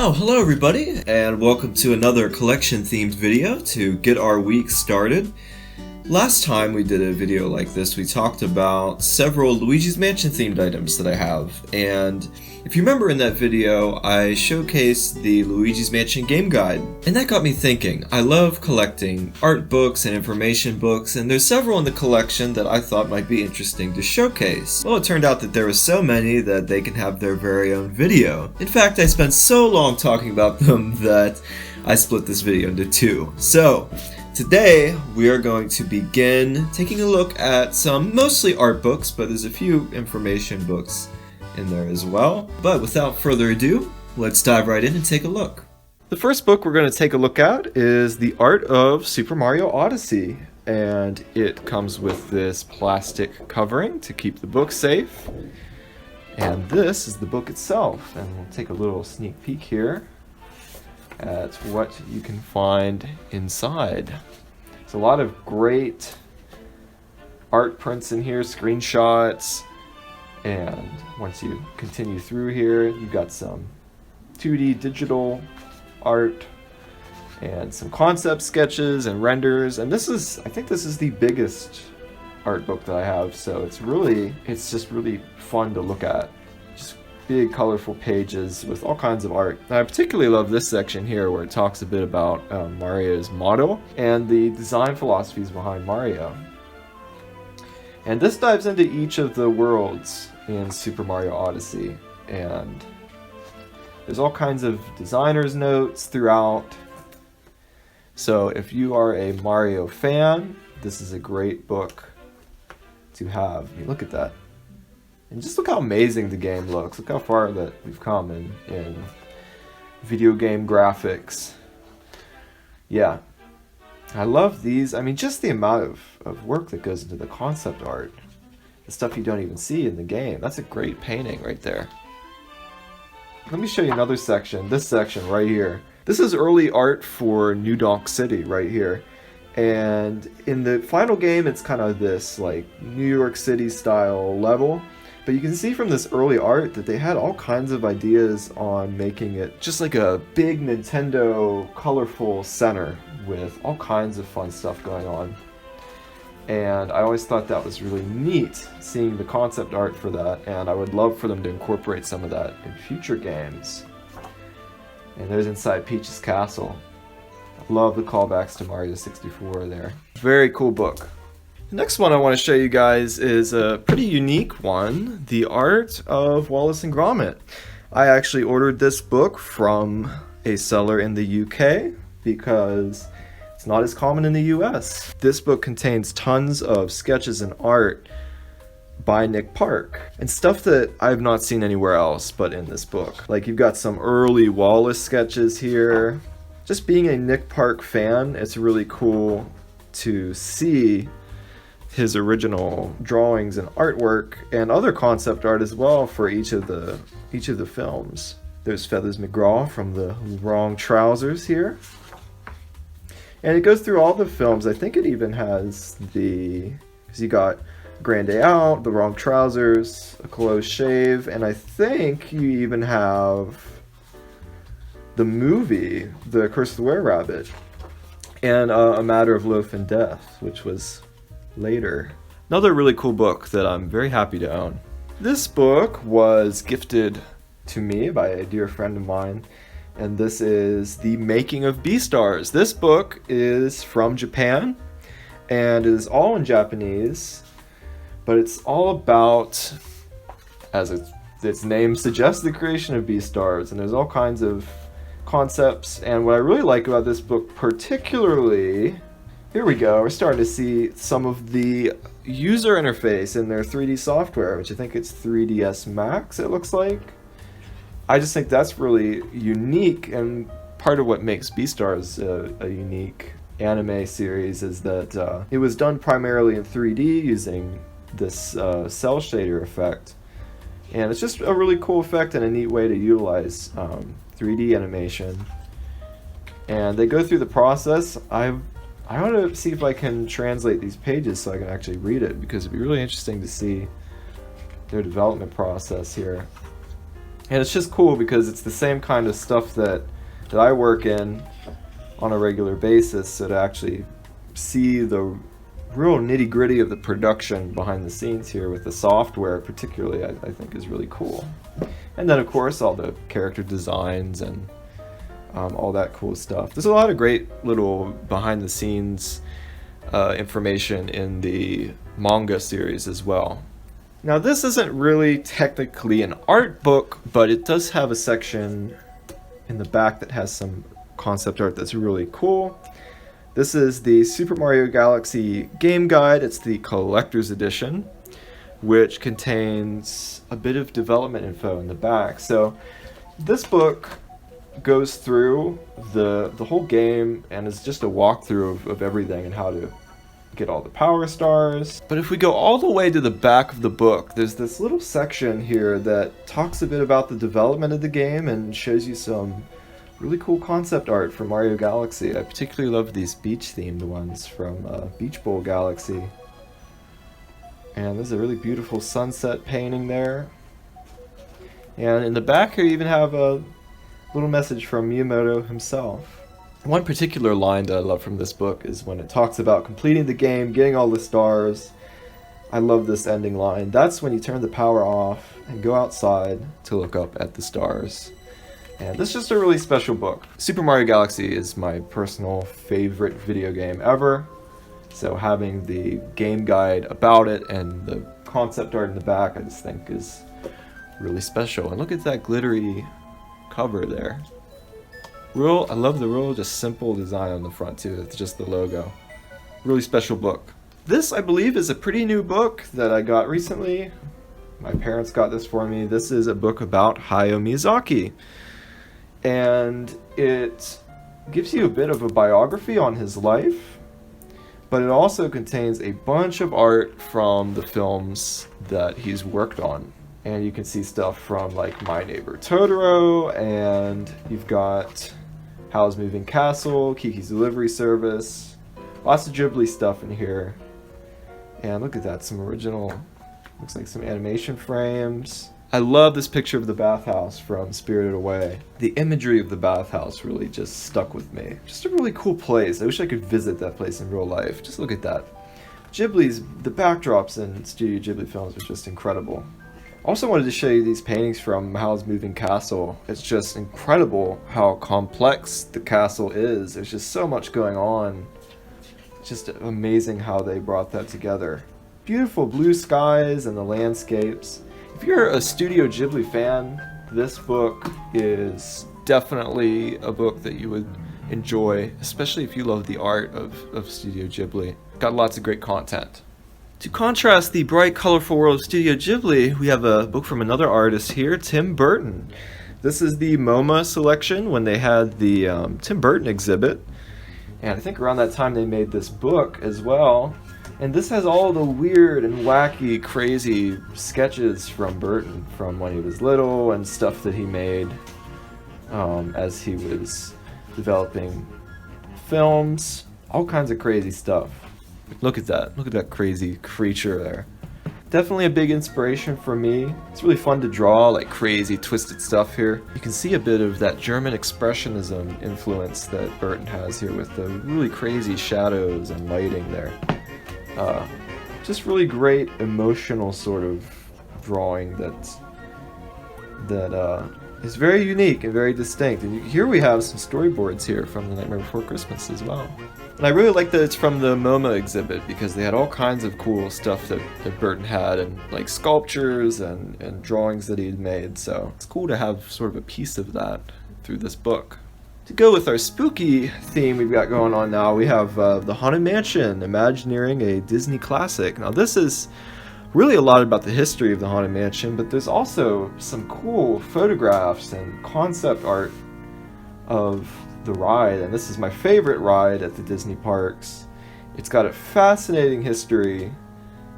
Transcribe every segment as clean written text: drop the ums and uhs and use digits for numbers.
Wow, hello everybody, and welcome to another collection-themed video to get our week started. Last time we did a video like this, we talked about several Luigi's Mansion themed items that I have, and if you remember in that video, I showcased the Luigi's Mansion game guide, and that got me thinking. I love collecting art books and information books, and there's several in the collection that I thought might be interesting to showcase. Well, it turned out that there were so many that they can have their very own video. In fact, I spent so long talking about them that I split this video into two. So, today, we are going to begin taking a look at some mostly art books, but there's a few information books in there as well. But without further ado, let's dive right in and take a look. The first book we're going to take a look at is The Art of Super Mario Odyssey, and it comes with this plastic covering to keep the book safe. And this is the book itself, and we'll take a little sneak peek here at what you can find inside. There's a lot of great art prints in here, screenshots, and once you continue through here, you've got some 2D digital art and some concept sketches and renders, and I think this is the biggest art book that I have, so it's just really fun to look at. Just big colorful pages with all kinds of art. And I particularly love this section here where it talks a bit about Mario's motto and the design philosophies behind Mario. And this dives into each of the worlds in Super Mario Odyssey, and there's all kinds of designers' notes throughout. So if you are a Mario fan, this is a great book to have. I mean, look at that. And just look how amazing the game looks. Look how far that we've come in video game graphics. Yeah. I love these. I mean, just the amount of work that goes into the concept art. The stuff you don't even see in the game. That's a great painting right there. Let me show you another section. This section right here. This is early art for New Donk City right here. And in the final game, it's kind of this like New York City style level. But you can see from this early art that they had all kinds of ideas on making it just like a big Nintendo colorful center with all kinds of fun stuff going on. And I always thought that was really neat, seeing the concept art for that, and I would love for them to incorporate some of that in future games. And there's inside Peach's Castle. I love the callbacks to Mario 64 there. Very cool book. The next one I want to show you guys is a pretty unique one, The Art of Wallace Grommet. I actually ordered this book from a seller in the UK because it's not as common in the US. This book contains tons of sketches and art by Nick Park, and stuff that I've not seen anywhere else but in this book. Like, you've got some early Wallace sketches here. Just being a Nick Park fan, it's really cool to see his original drawings and artwork and other concept art as well for each of the films. There's Feathers McGraw from the Wrong Trousers here. And it goes through all the films. I think it even has because you got Grand Day Out, The Wrong Trousers, A Close Shave, and I think you even have the movie, The Curse of the Were-Rabbit, and A Matter of Loaf and Death, which was later. Another really cool book that I'm very happy to own. This book was gifted to me by a dear friend of mine, and this is The Making of Beastars. This book is from Japan and is all in Japanese, but it's all about, as its name suggests, the creation of Beastars, and there's all kinds of concepts. And what I really like about this book particularly, here we go, we're starting to see some of the user interface in their 3D software, which I think it's 3ds Max, it looks like. I just think that's really unique, and part of what makes Beastars a unique anime series is that it was done primarily in 3D using this cell shader effect. And it's just a really cool effect and a neat way to utilize 3D animation. And they go through the process. I want to see if I can translate these pages so I can actually read it, because it'd be really interesting to see their development process here. And it's just cool because it's the same kind of stuff that I work in on a regular basis, so to actually see the real nitty-gritty of the production behind the scenes here with the software particularly, I think is really cool. And then of course all the character designs and all that cool stuff. There's a lot of great little behind the scenes information in the manga series as well. Now this isn't really technically an art book, but it does have a section in the back that has some concept art that's really cool. This is the Super Mario Galaxy game guide. It's the collector's edition, which contains a bit of development info in the back. So this book goes through the whole game and is just a walkthrough of everything and how to get all the power stars. But if we go all the way to the back of the book, there's this little section here that talks a bit about the development of the game and shows you some really cool concept art for Mario Galaxy. I particularly love these beach-themed ones from Beach Bowl Galaxy. And there's a really beautiful sunset painting there. And in the back here you even have a little message from Miyamoto himself. One particular line that I love from this book is when it talks about completing the game, getting all the stars. I love this ending line. That's when you turn the power off and go outside to look up at the stars. And this is just a really special book. Super Mario Galaxy is my personal favorite video game ever. So having the game guide about it and the concept art in the back, I just think is really special. And look at that glittery cover there. I love the real just simple design on the front too. It's just the logo. Really special book. This, I believe, is a pretty new book that I got recently. My parents got this for me. This is a book about Hayao Miyazaki. And it gives you a bit of a biography on his life, but it also contains a bunch of art from the films that he's worked on. And you can see stuff from like My Neighbor Totoro, and you've got Howl's Moving Castle, Kiki's Delivery Service, lots of Ghibli stuff in here. And look at that, some original, looks like some animation frames. I love this picture of the bathhouse from Spirited Away. The imagery of the bathhouse really just stuck with me. Just a really cool place. I wish I could visit that place in real life. Just look at that. The backdrops in Studio Ghibli films are just incredible. Also wanted to show you these paintings from Howl's Moving Castle. It's just incredible how complex the castle is. There's just so much going on. It's just amazing how they brought that together. Beautiful blue skies and the landscapes. If you're a Studio Ghibli fan, this book is definitely a book that you would enjoy, especially if you love the art of Studio Ghibli. Got lots of great content. To contrast the bright, colorful world of Studio Ghibli, we have a book from another artist here, Tim Burton. This is the MoMA selection when they had the Tim Burton exhibit. And I think around that time they made this book as well. And this has all the weird and wacky, crazy sketches from Burton from when he was little and stuff that he made as he was developing films. All kinds of crazy stuff. Look at that crazy creature there. Definitely a big inspiration for me. It's really fun to draw, like crazy twisted stuff here. You can see a bit of that German expressionism influence that Burton has here with the really crazy shadows and lighting there. Just really great emotional sort of drawing that is very unique and very distinct. And here we have some storyboards here from The Nightmare Before Christmas as well. And I really like that it's from the MoMA exhibit because they had all kinds of cool stuff that Burton had, and like sculptures and drawings that he had made. So it's cool to have sort of a piece of that through this book. To go with our spooky theme we've got going on now, we have The Haunted Mansion, Imagineering a Disney Classic. Now this is really a lot about the history of the Haunted Mansion, but there's also some cool photographs and concept art of the ride, and this is my favorite ride at the Disney parks. It's got a fascinating history,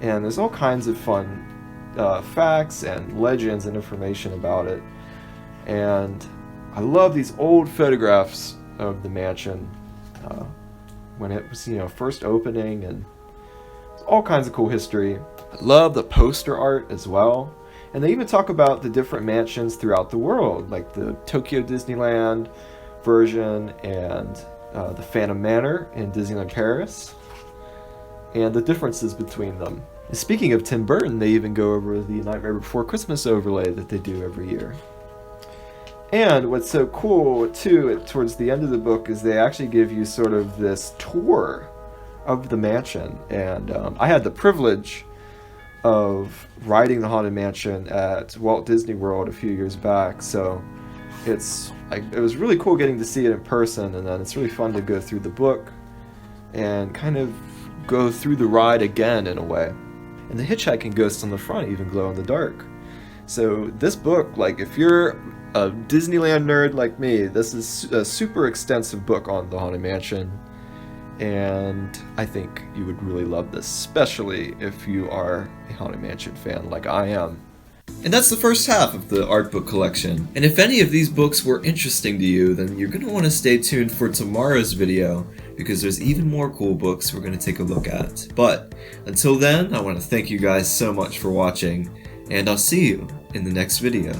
and there's all kinds of fun facts and legends and information about it. And I love these old photographs of the mansion when it was, first opening, and all kinds of cool history. I love the poster art as well. And they even talk about the different mansions throughout the world, like the Tokyo Disneyland version and the Phantom Manor in Disneyland Paris, and the differences between them. And speaking of Tim Burton, they even go over the Nightmare Before Christmas overlay that they do every year. And what's so cool, too, towards the end of the book is they actually give you sort of this tour of the mansion. And I had the privilege of riding the Haunted Mansion at Walt Disney World a few years back, so it was really cool getting to see it in person, and then it's really fun to go through the book and kind of go through the ride again in a way. And the hitchhiking ghosts on the front even glow in the dark. So this book, like, if you're a Disneyland nerd like me, this is a super extensive book on the Haunted Mansion, and I think you would really love this, especially if you are a Haunted Mansion fan like I am. And that's the first half of the art book collection. And if any of these books were interesting to you, then you're going to want to stay tuned for tomorrow's video, because there's even more cool books we're going to take a look at. But until then, I want to thank you guys so much for watching, and I'll see you in the next video.